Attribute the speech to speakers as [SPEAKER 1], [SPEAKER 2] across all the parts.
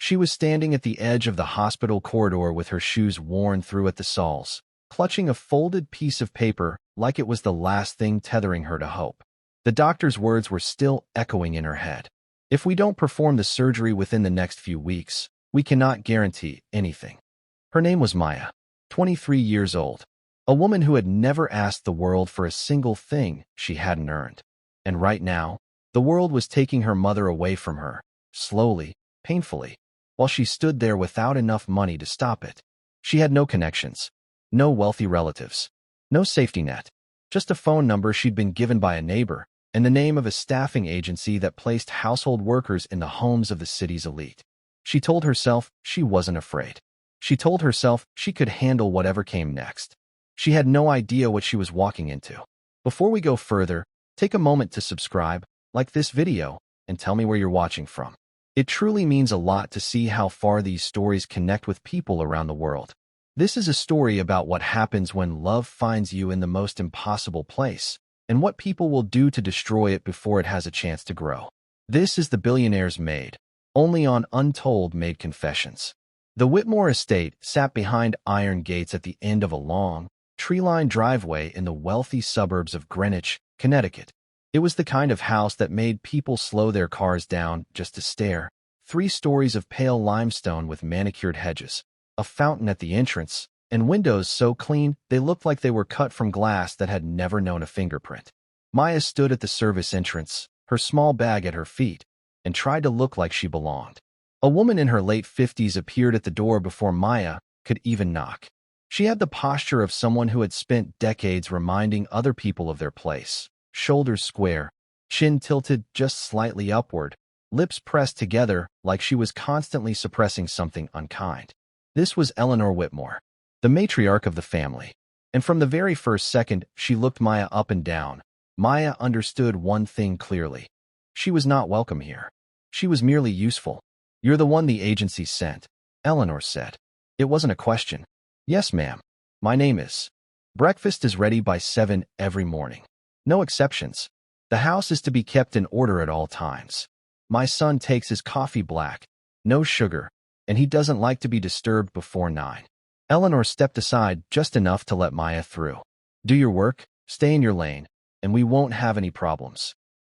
[SPEAKER 1] She was standing at the edge of the hospital corridor with her shoes worn through at the soles, clutching a folded piece of paper like it was the last thing tethering her to hope. The doctor's words were still echoing in her head. If we don't perform the surgery within the next few weeks, we cannot guarantee anything. Her name was Maya, 23 years old, a woman who had never asked the world for a single thing she hadn't earned. And right now, the world was taking her mother away from her, slowly, painfully, while she stood there without enough money to stop it. She had no connections, no wealthy relatives, no safety net, just a phone number she'd been given by a neighbor, and the name of a staffing agency that placed household workers in the homes of the city's elite. She told herself she wasn't afraid. She told herself she could handle whatever came next. She had no idea what she was walking into. Before we go further, take a moment to subscribe, like this video, and tell me where you're watching from. It truly means a lot to see how far these stories connect with people around the world. This is a story about what happens when love finds you in the most impossible place, and what people will do to destroy it before it has a chance to grow. This is the Billionaire's Maid, only on Untold Maid Confessions. The Whitmore estate sat behind iron gates at the end of a long, tree-lined driveway in the wealthy suburbs of Greenwich, Connecticut. It was the kind of house that made people slow their cars down just to stare. 3 stories of pale limestone with manicured hedges, a fountain at the entrance, and windows so clean they looked like they were cut from glass that had never known a fingerprint. Maya stood at the service entrance, her small bag at her feet, and tried to look like she belonged. A woman in her late 50s appeared at the door before Maya could even knock. She had the posture of someone who had spent decades reminding other people of their place. Shoulders square, chin tilted just slightly upward, lips pressed together like she was constantly suppressing something unkind. This was Eleanor Whitmore, the matriarch of the family, and from the very first second she looked Maya up and down, Maya understood one thing clearly. She was not welcome here. She was merely useful. "You're the one the agency sent," Eleanor said. It wasn't a question. "Yes, ma'am. My name is." "Breakfast is ready by 7 every morning. No exceptions. The house is to be kept in order at all times. My son takes his coffee black, no sugar, and he doesn't like to be disturbed before 9. Eleanor stepped aside just enough to let Maya through. "Do your work, stay in your lane, and we won't have any problems."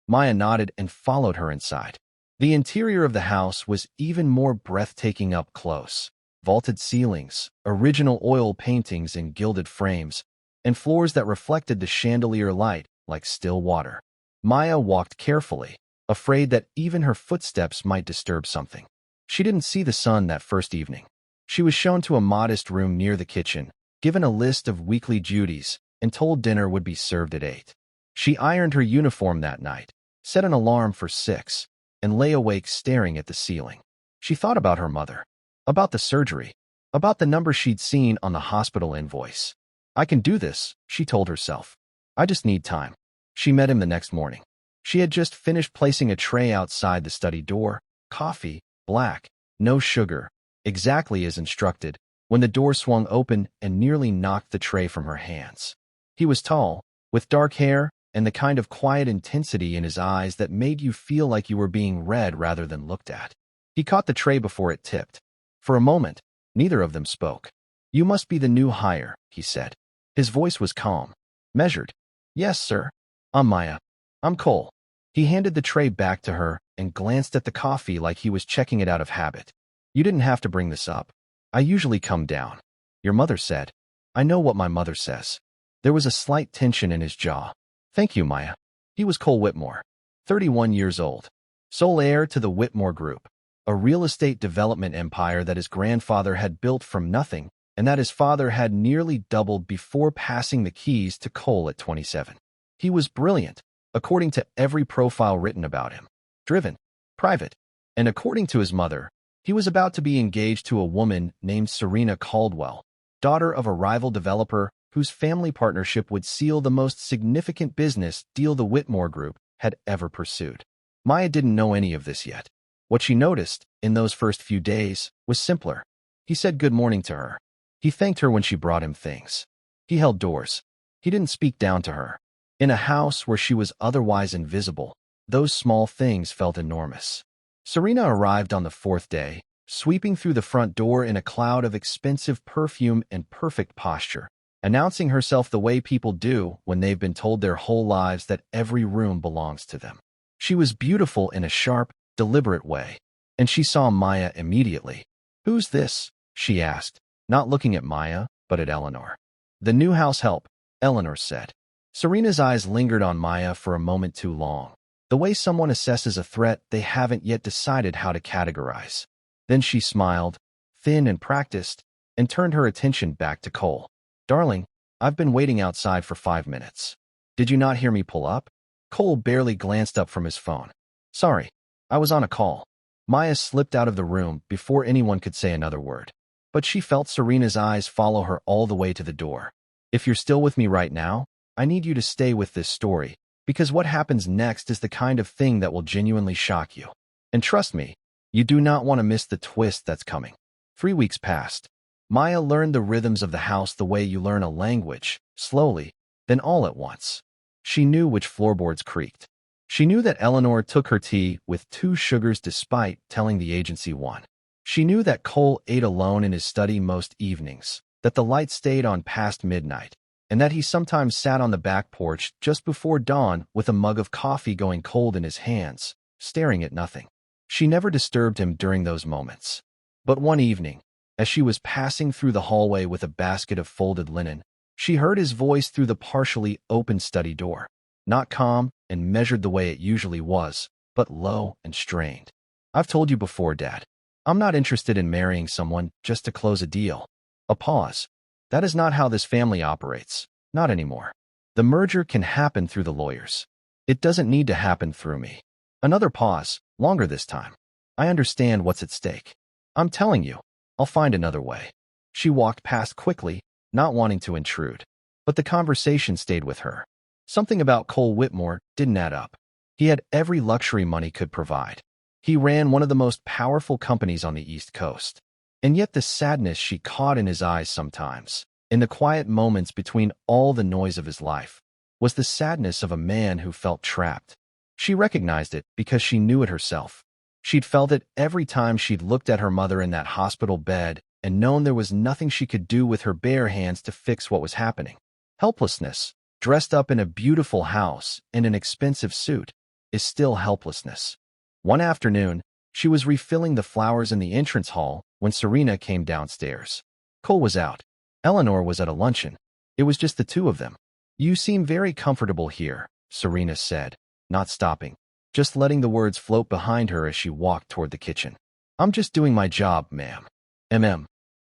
[SPEAKER 1] Maya nodded and followed her inside. The interior of the house was even more breathtaking up close. Vaulted ceilings, original oil paintings in gilded frames, and floors that reflected the chandelier light like still water. Maya walked carefully, afraid that even her footsteps might disturb something. She didn't see the sun that first evening. She was shown to a modest room near the kitchen, given a list of weekly duties, and told dinner would be served at 8. She ironed her uniform that night, set an alarm for 6, and lay awake staring at the ceiling. She thought about her mother, about the surgery, about the number she'd seen on the hospital invoice. "I can do this," she told herself. "I just need time." She met him the next morning. She had just finished placing a tray outside the study door, coffee, black, no sugar, exactly as instructed, when the door swung open and nearly knocked the tray from her hands. He was tall, with dark hair, and the kind of quiet intensity in his eyes that made you feel like you were being read rather than looked at. He caught the tray before it tipped. For a moment, neither of them spoke. "You must be the new hire," he said. His voice was calm, measured. "Yes, sir. I'm Maya. I'm Cole." He handed the tray back to her and glanced at the coffee like he was checking it out of habit. "You didn't have to bring this up. I usually come down." "Your mother said." "I know what my mother says." There was a slight tension in his jaw. "Thank you, Maya." He was Cole Whitmore, 31 years old, sole heir to the Whitmore Group, a real estate development empire that his grandfather had built from nothing and that his father had nearly doubled before passing the keys to Cole at 27. He was brilliant, according to every profile written about him, driven, private, and according to his mother, he was about to be engaged to a woman named Serena Caldwell, daughter of a rival developer whose family partnership would seal the most significant business deal the Whitmore Group had ever pursued. Maya didn't know any of this yet. What she noticed, in those first few days, was simpler. He said good morning to her. He thanked her when she brought him things. He held doors. He didn't speak down to her. In a house where she was otherwise invisible, those small things felt enormous. Serena arrived on the 4th day, sweeping through the front door in a cloud of expensive perfume and perfect posture, announcing herself the way people do when they've been told their whole lives that every room belongs to them. She was beautiful in a sharp, deliberate way, and she saw Maya immediately. "Who's this?" she asked, not looking at Maya, but at Eleanor. "The new house help," Eleanor said. Serena's eyes lingered on Maya for a moment too long, the way someone assesses a threat they haven't yet decided how to categorize. Then she smiled, thin and practiced, and turned her attention back to Cole. "Darling, I've been waiting outside for 5 minutes. Did you not hear me pull up?" Cole barely glanced up from his phone. "Sorry, I was on a call." Maya slipped out of the room before anyone could say another word. But she felt Serena's eyes follow her all the way to the door. "If you're still with me right now, I need you to stay with this story, because what happens next is the kind of thing that will genuinely shock you. And trust me, you do not want to miss the twist that's coming." 3 weeks passed. Maya learned the rhythms of the house the way you learn a language, slowly, then all at once. She knew which floorboards creaked. She knew that Eleanor took her tea with 2 sugars despite telling the agency 1. She knew that Cole ate alone in his study most evenings, that the light stayed on past midnight, and that he sometimes sat on the back porch just before dawn with a mug of coffee going cold in his hands, staring at nothing. She never disturbed him during those moments. But one evening, as she was passing through the hallway with a basket of folded linen, she heard his voice through the partially open study door. Not calm and measured the way it usually was, but low and strained. "I've told you before, Dad. I'm not interested in marrying someone just to close a deal." A pause. "That is not how this family operates. Not anymore. The merger can happen through the lawyers. It doesn't need to happen through me." Another pause, longer this time. "I understand what's at stake. I'm telling you, I'll find another way." She walked past quickly, not wanting to intrude. But the conversation stayed with her. Something about Cole Whitmore didn't add up. He had every luxury money could provide. He ran one of the most powerful companies on the East Coast. And yet the sadness she caught in his eyes sometimes, in the quiet moments between all the noise of his life, was the sadness of a man who felt trapped. She recognized it because she knew it herself. She'd felt it every time she'd looked at her mother in that hospital bed and known there was nothing she could do with her bare hands to fix what was happening. Helplessness, dressed up in a beautiful house and an expensive suit, is still helplessness. One afternoon, she was refilling the flowers in the entrance hall when Serena came downstairs. Cole was out. Eleanor was at a luncheon. It was just the 2 of them. "You seem very comfortable here," Serena said, not stopping, just letting the words float behind her as she walked toward the kitchen. "I'm just doing my job, ma'am."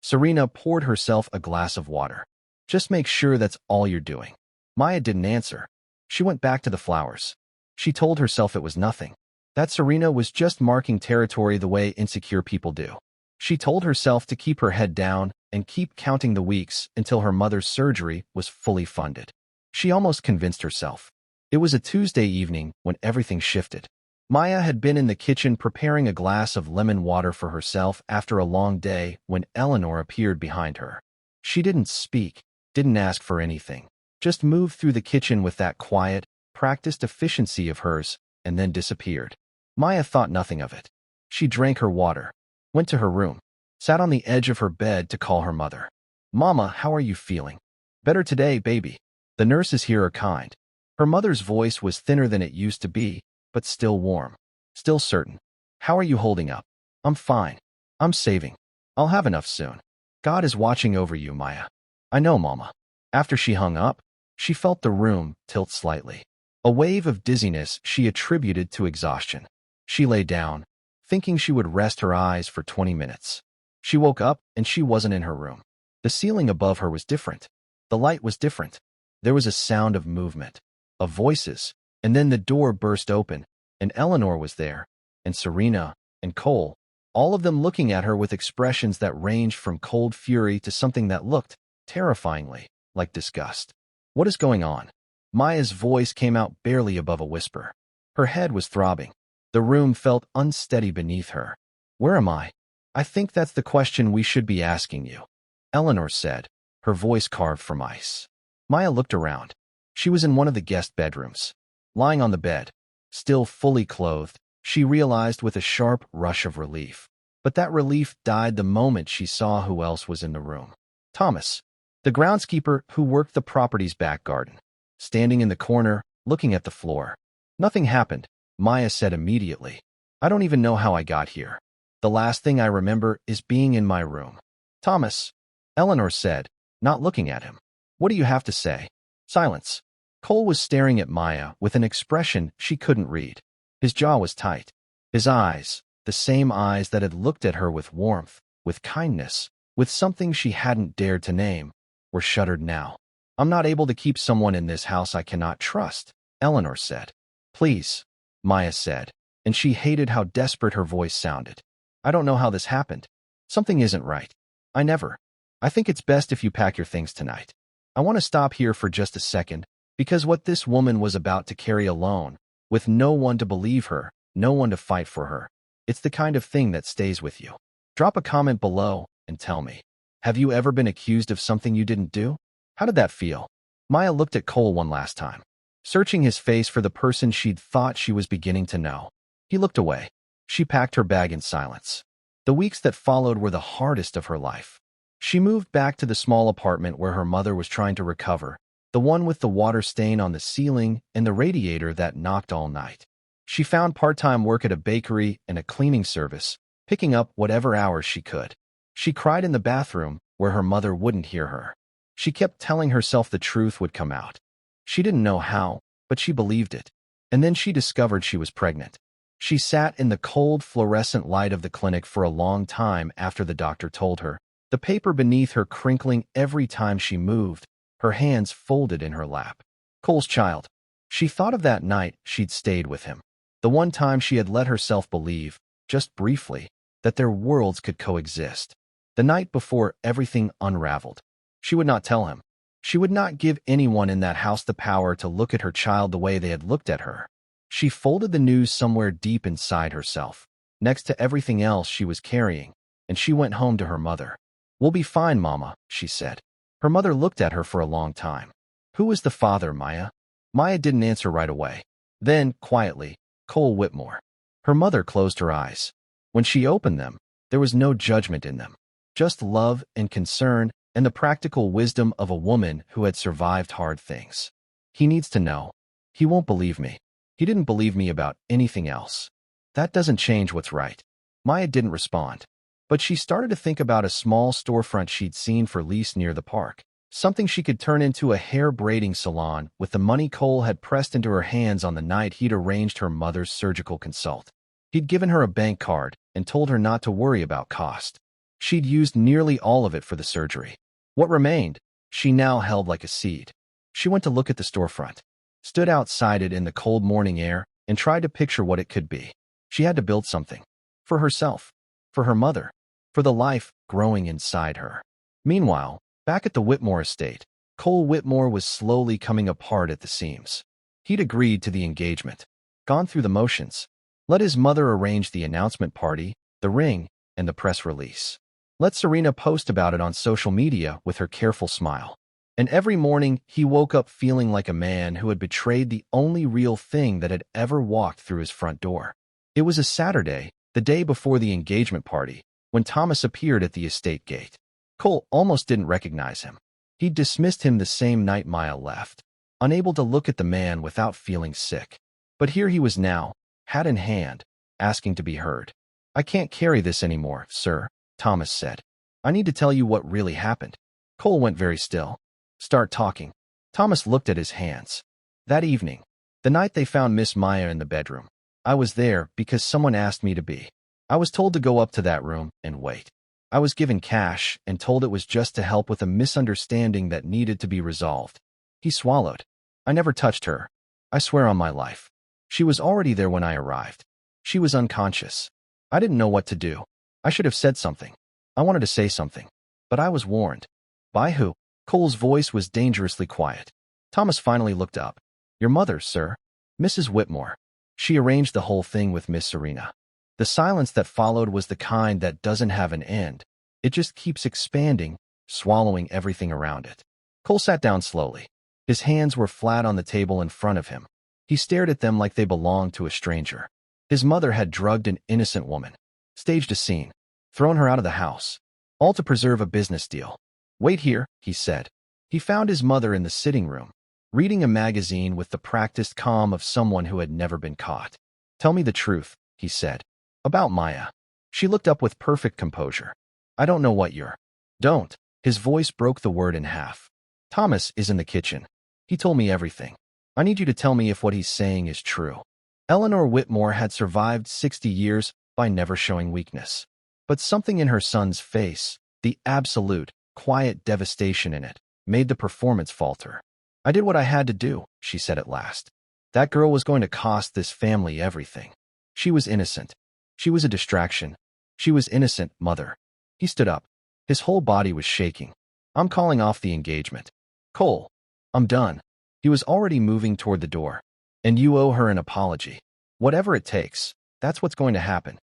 [SPEAKER 1] Serena poured herself a glass of water. "Just make sure that's all you're doing." Maya didn't answer. She went back to the flowers. She told herself it was nothing. That Serena was just marking territory the way insecure people do. She told herself to keep her head down and keep counting the weeks until her mother's surgery was fully funded. She almost convinced herself. It was a Tuesday evening when everything shifted. Maya had been in the kitchen preparing a glass of lemon water for herself after a long day when Eleanor appeared behind her. She didn't speak, didn't ask for anything, just moved through the kitchen with that quiet, practiced efficiency of hers, and then disappeared. Maya thought nothing of it. She drank her water, went to her room, sat on the edge of her bed to call her mother. "Mama, how are you feeling?" "Better today, baby. The nurses here are kind." Her mother's voice was thinner than it used to be, but still warm, still certain. "How are you holding up?" "I'm fine. I'm saving. I'll have enough soon. God is watching over you, Maya." "I know, Mama." After she hung up, she felt the room tilt slightly. A wave of dizziness she attributed to exhaustion. She lay down, thinking she would rest her eyes for 20 minutes. She woke up and she wasn't in her room. The ceiling above her was different. The light was different. There was a sound of movement, of voices, and then the door burst open, and Eleanor was there, and Serena, and Cole, all of them looking at her with expressions that ranged from cold fury to something that looked, terrifyingly, like disgust. "What is going on?" Maya's voice came out barely above a whisper. Her head was throbbing. The room felt unsteady beneath her. "Where am I?" "I think that's the question we should be asking you," Eleanor said, her voice carved from ice. Maya looked around. She was in one of the guest bedrooms. Lying on the bed, still fully clothed, she realized with a sharp rush of relief. But that relief died the moment she saw who else was in the room. Thomas, the groundskeeper who worked the property's back garden, standing in the corner, looking at the floor. Nothing happened, Maya said immediately. I don't even know how I got here. The last thing I remember is being in my room. Thomas, Eleanor said, not looking at him. What do you have to say? Silence. Cole was staring at Maya with an expression she couldn't read. His jaw was tight. His eyes, the same eyes that had looked at her with warmth, with kindness, with something she hadn't dared to name, were shuttered now. I'm not able to keep someone in this house I cannot trust, Eleanor said. Please, Maya said, and she hated how desperate her voice sounded. I don't know how this happened. Something isn't right. I think it's best if you pack your things tonight. I want to stop here for just a second, because what this woman was about to carry alone, with no one to believe her, no one to fight for her, it's the kind of thing that stays with you. Drop a comment below and tell me. Have you ever been accused of something you didn't do? How did that feel? Maya looked at Cole one last time, searching his face for the person she'd thought she was beginning to know. He looked away. She packed her bag in silence. The weeks that followed were the hardest of her life. She moved back to the small apartment where her mother was trying to recover, the one with the water stain on the ceiling and the radiator that knocked all night. She found part-time work at a bakery and a cleaning service, picking up whatever hours she could. She cried in the bathroom, where her mother wouldn't hear her. She kept telling herself the truth would come out. She didn't know how, but she believed it. And then she discovered she was pregnant. She sat in the cold fluorescent light of the clinic for a long time after the doctor told her, the paper beneath her crinkling every time she moved, her hands folded in her lap. Cole's child. She thought of that night she'd stayed with him. The one time she had let herself believe, just briefly, that their worlds could coexist. The night before everything unraveled. She would not tell him. She would not give anyone in that house the power to look at her child the way they had looked at her. She folded the news somewhere deep inside herself, next to everything else she was carrying, and she went home to her mother. We'll be fine, Mama, she said. Her mother looked at her for a long time. Who was the father, Maya? Maya didn't answer right away. Then, quietly, Cole Whitmore. Her mother closed her eyes. When she opened them, there was no judgment in them, just love and concern and the practical wisdom of a woman who had survived hard things. He needs to know. He won't believe me. He didn't believe me about anything else. That doesn't change what's right. Maya didn't respond. But she started to think about a small storefront she'd seen for lease near the park. Something she could turn into a hair braiding salon with the money Cole had pressed into her hands on the night he'd arranged her mother's surgical consult. He'd given her a bank card and told her not to worry about cost. She'd used nearly all of it for the surgery. What remained, she now held like a seed. She went to look at the storefront, stood outside it in the cold morning air, and tried to picture what it could be. She had to build something. For herself. For her mother. For the life growing inside her. Meanwhile, back at the Whitmore estate, Cole Whitmore was slowly coming apart at the seams. He'd agreed to the engagement, gone through the motions, let his mother arrange the announcement party, the ring, and the press release. Let Serena post about it on social media with her careful smile. And every morning, he woke up feeling like a man who had betrayed the only real thing that had ever walked through his front door. It was a Saturday, the day before the engagement party, when Thomas appeared at the estate gate. Cole almost didn't recognize him. He'd dismissed him the same night Maya left, unable to look at the man without feeling sick. But here he was now, hat in hand, asking to be heard. I can't carry this anymore, sir, Thomas said. I need to tell you what really happened. Cole went very still. Start talking. Thomas looked at his hands. That evening, the night they found Miss Maya in the bedroom, I was there because someone asked me to be. I was told to go up to that room and wait. I was given cash and told it was just to help with a misunderstanding that needed to be resolved. He swallowed. I never touched her. I swear on my life. She was already there when I arrived. She was unconscious. I didn't know what to do. I should have said something. I wanted to say something. But I was warned. By who? Cole's voice was dangerously quiet. Thomas finally looked up. Your mother, sir. Mrs. Whitmore. She arranged the whole thing with Miss Serena. The silence that followed was the kind that doesn't have an end. It just keeps expanding, swallowing everything around it. Cole sat down slowly. His hands were flat on the table in front of him. He stared at them like they belonged to a stranger. His mother had drugged an innocent woman, staged a scene, thrown her out of the house, all to preserve a business deal. Wait here, he said. He found his mother in the sitting room, reading a magazine with the practiced calm of someone who had never been caught. Tell me the truth, he said. About Maya. She looked up with perfect composure. I don't know what you're. Don't. His voice broke the word in half. Thomas is in the kitchen. He told me everything. I need you to tell me if what he's saying is true. Eleanor Whitmore had survived 60 years by never showing weakness. But something in her son's face, the absolute, quiet devastation in it, made the performance falter. I did what I had to do, she said at last. That girl was going to cost this family everything. She was innocent. She was a distraction. She was innocent, Mother. He stood up. His whole body was shaking. I'm calling off the engagement. Cole, I'm done. He was already moving toward the door. And you owe her an apology. Whatever it takes, that's what's going to happen.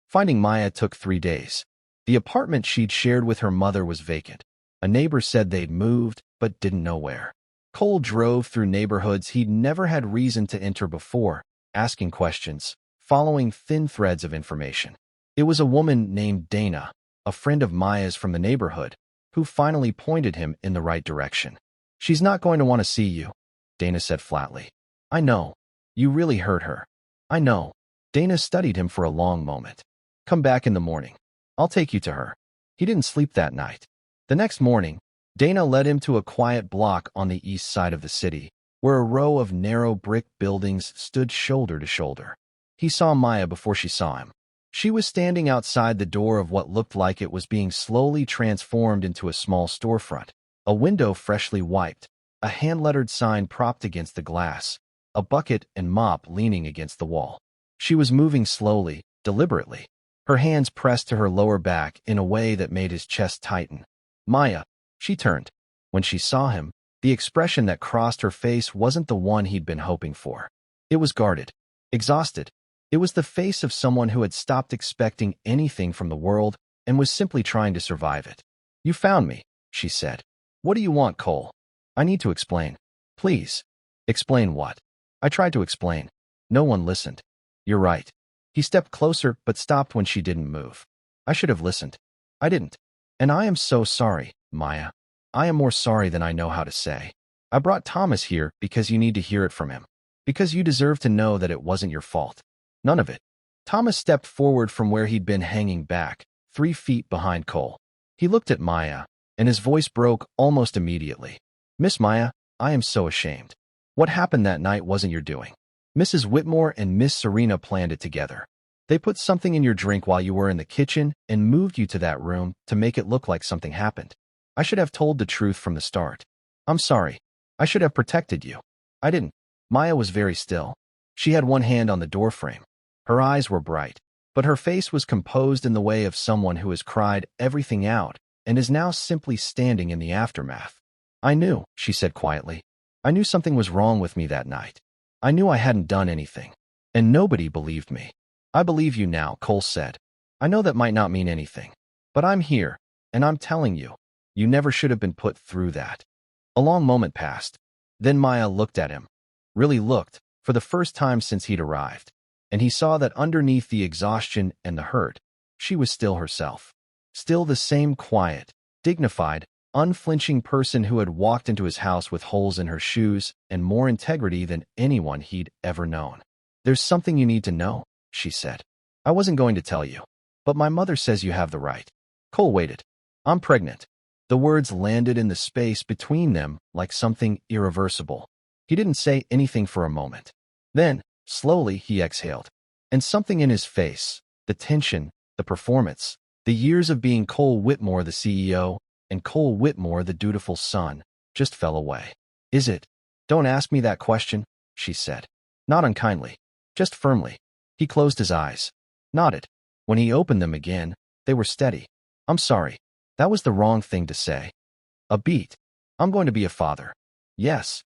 [SPEAKER 1] Finding Maya took 3 days. The apartment she'd shared with her mother was vacant. A neighbor said they'd moved, but didn't know where. Cole drove through neighborhoods he'd never had reason to enter before, asking questions, following thin threads of information. It was a woman named Dana, a friend of Maya's from the neighborhood, who finally pointed him in the right direction. She's not going to want to see you, Dana said flatly. I know. You really hurt her. I know. Dana studied him for a long moment. Come back in the morning. I'll take you to her. He didn't sleep that night. The next morning, Dana led him to a quiet block on the east side of the city, where a row of narrow brick buildings stood shoulder to shoulder. He saw Maya before she saw him. She was standing outside the door of what looked like it was being slowly transformed into a small storefront, a window freshly wiped, a hand-lettered sign propped against the glass, a bucket and mop leaning against the wall. She was moving slowly, deliberately, her hands pressed to her lower back in a way that made his chest tighten. Maya, she turned. When she saw him, the expression that crossed her face wasn't the one he'd been hoping for. It was guarded, exhausted. It was the face of someone who had stopped expecting anything from the world and was simply trying to survive it. You found me, she said. What do you want, Cole? I need to explain. Please. Explain what? I tried to explain. No one listened. You're right. He stepped closer but stopped when she didn't move. I should have listened. I didn't. And I am so sorry, Maya. I am more sorry than I know how to say. I brought Thomas here because you need to hear it from him. Because you deserve to know that it wasn't your fault. None of it. Thomas stepped forward from where he'd been hanging back, 3 feet behind Cole. He looked at Maya, and his voice broke almost immediately. Miss Maya, I am so ashamed. What happened that night wasn't your doing. Mrs. Whitmore and Miss Serena planned it together. They put something in your drink while you were in the kitchen and moved you to that room to make it look like something happened. I should have told the truth from the start. I'm sorry. I should have protected you. I didn't. Maya was very still. She had one hand on the doorframe. Her eyes were bright, but her face was composed in the way of someone who has cried everything out and is now simply standing in the aftermath. I knew, she said quietly. I knew something was wrong with me that night. I knew I hadn't done anything, and nobody believed me. I believe you now, Cole said. I know that might not mean anything, but I'm here, and I'm telling you, you never should have been put through that. A long moment passed. Then Maya looked at him. Really looked, for the first time since he'd arrived. And he saw that underneath the exhaustion and the hurt, she was still herself. Still the same quiet, dignified, unflinching person who had walked into his house with holes in her shoes and more integrity than anyone he'd ever known. There's something you need to know, she said. I wasn't going to tell you, but my mother says you have the right. Cole waited. I'm pregnant. The words landed in the space between them like something irreversible. He didn't say anything for a moment. Then, slowly, he exhaled. And something in his face, the tension, the performance, the years of being Cole Whitmore the CEO, and Cole Whitmore the dutiful son, just fell away. Is it? Don't ask me that question, she said. Not unkindly, just firmly. He closed his eyes. Nodded. When he opened them again, they were steady. I'm sorry. That was the wrong thing to say. A beat. I'm going to be a father. Yes.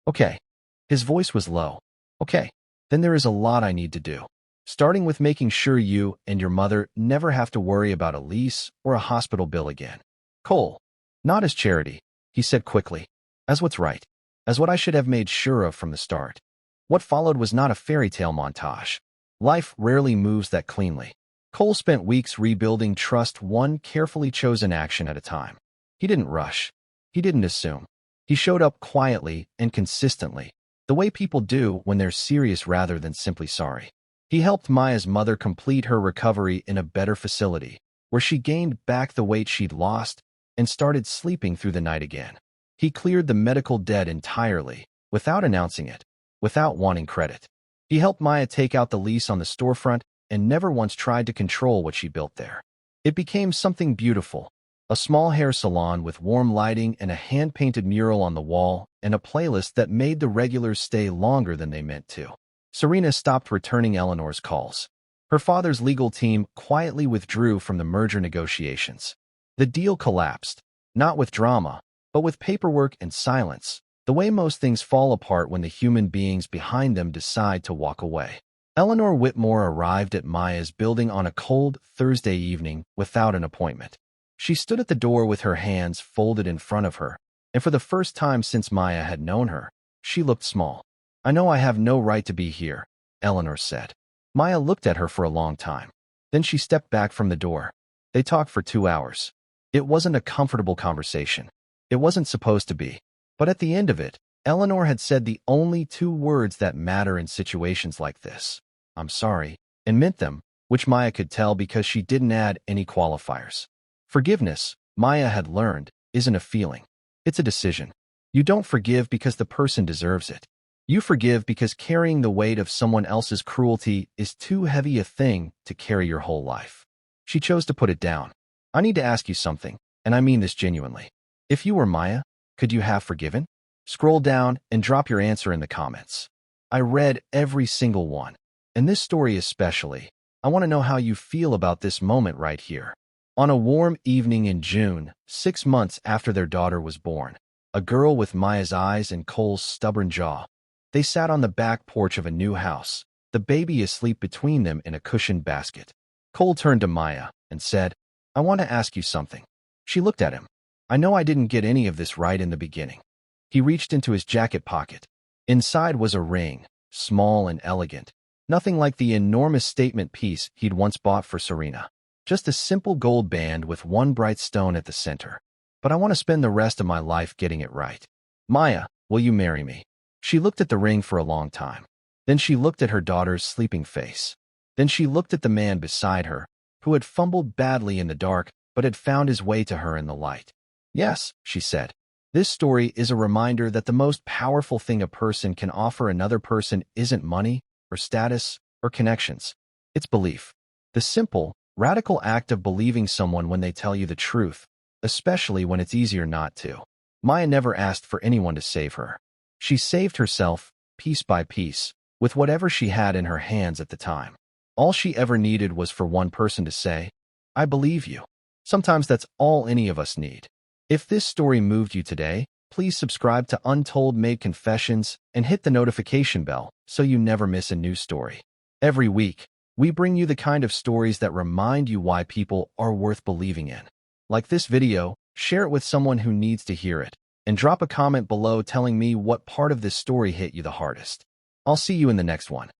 [SPEAKER 1] Okay. His voice was low. Okay. Then there is a lot I need to do. Starting with making sure you and your mother never have to worry about a lease or a hospital bill again. Cole. Not as charity, he said quickly. As what's right. As what I should have made sure of from the start. What followed was not a fairy tale montage. Life rarely moves that cleanly. Cole spent weeks rebuilding trust, one carefully chosen action at a time. He didn't rush. He didn't assume. He showed up quietly and consistently, the way people do when they're serious rather than simply sorry. He helped Maya's mother complete her recovery in a better facility, where she gained back the weight she'd lost and started sleeping through the night again. He cleared the medical debt entirely, without announcing it, without wanting credit. He helped Maya take out the lease on the storefront and never once tried to control what she built there. It became something beautiful, a small hair salon with warm lighting and a hand-painted mural on the wall and a playlist that made the regulars stay longer than they meant to. Serena stopped returning Eleanor's calls. Her father's legal team quietly withdrew from the merger negotiations. The deal collapsed, not with drama, but with paperwork and silence, the way most things fall apart when the human beings behind them decide to walk away. Eleanor Whitmore arrived at Maya's building on a cold Thursday evening without an appointment. She stood at the door with her hands folded in front of her, and for the first time since Maya had known her, she looked small. "I know I have no right to be here," Eleanor said. Maya looked at her for a long time. Then she stepped back from the door. They talked for 2 hours. It wasn't a comfortable conversation. It wasn't supposed to be. But at the end of it, Eleanor had said the only 2 words that matter in situations like this. "I'm sorry," and meant them, which Maya could tell because she didn't add any qualifiers. Forgiveness, Maya had learned, isn't a feeling. It's a decision. You don't forgive because the person deserves it. You forgive because carrying the weight of someone else's cruelty is too heavy a thing to carry your whole life. She chose to put it down. "I need to ask you something, and I mean this genuinely. If you were Maya, could you have forgiven?" Scroll down and drop your answer in the comments. I read every single one, and this story especially. I want to know how you feel about this moment right here. On a warm evening in June, 6 months after their daughter was born, a girl with Maya's eyes and Cole's stubborn jaw, they sat on the back porch of a new house, the baby asleep between them in a cushioned basket. Cole turned to Maya and said, "I want to ask you something." She looked at him. "I know I didn't get any of this right in the beginning." He reached into his jacket pocket. Inside was a ring, small and elegant, nothing like the enormous statement piece he'd once bought for Serena. Just a simple gold band with one bright stone at the center. "But I want to spend the rest of my life getting it right. Maya, will you marry me?" She looked at the ring for a long time. Then she looked at her daughter's sleeping face. Then she looked at the man beside her, who had fumbled badly in the dark but had found his way to her in the light. "Yes," she said. This story is a reminder that the most powerful thing a person can offer another person isn't money or status or connections. It's belief. The simple, radical act of believing someone when they tell you the truth, especially when it's easier not to. Maya never asked for anyone to save her. She saved herself, piece by piece, with whatever she had in her hands at the time. All she ever needed was for one person to say, "I believe you." Sometimes that's all any of us need. If this story moved you today, please subscribe to Untold Maid Confessions and hit the notification bell so you never miss a new story. Every week, we bring you the kind of stories that remind you why people are worth believing in. Like this video, share it with someone who needs to hear it, and drop a comment below telling me what part of this story hit you the hardest. I'll see you in the next one.